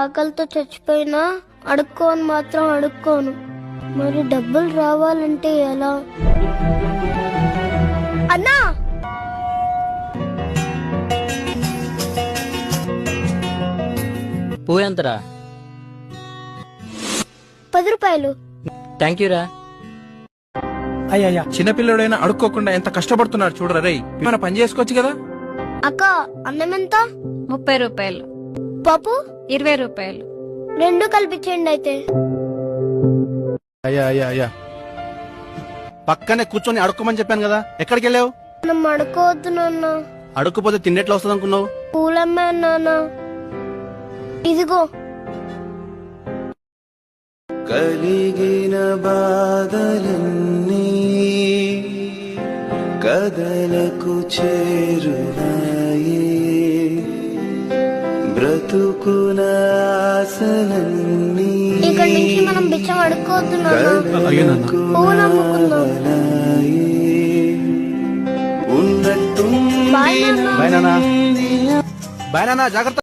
ఆకలితో చచ్చిపోయినా అడుక్కోని మాత్రం అడుక్కోను. మరి డబ్బులు రావాలంటే ఎలా? అన్నా, పువ్వు ఎంతరా? 10 రూపాయలు. థ్యాంక్ యూ రా. అయ్యా చిన్నపిల్లడైనా అడుక్కోకుండా ఎంత కష్టపడుతున్నాడు చూడరా రేయ్. మన పని చేసుకోవచ్చు కదా. అక్క, అన్నం ఎంత? 30 రూపాయలు. పప్పు 20 రూపాయలు. 2 కల్పించండి అయితే. అయ్యా పక్కనే కూర్చొని అడుక్కోమని చెప్పాను కదా, ఎక్కడికి వెళ్ళావు? మనం అడుకోవద్దు నాన్న. అడుక్కుపోతే తిండెట్లా వస్తుంది అనుకున్నావు? పూలమ్మే నాన్న. ఇదిగో. కలిగిన బాధలన్నీ కదలకు చేరువాయే, బ్రతుకున ఆశలన్నీ ఇక్కడ నుంచి మనం బిచ్చం అడుక్కోవద్దు నాన్న. పూలు అమ్ముకుందాం. ఉన్నట్టు బాయ్ నాన్న. బాయ్ నాన్న, జాగ్రత్త.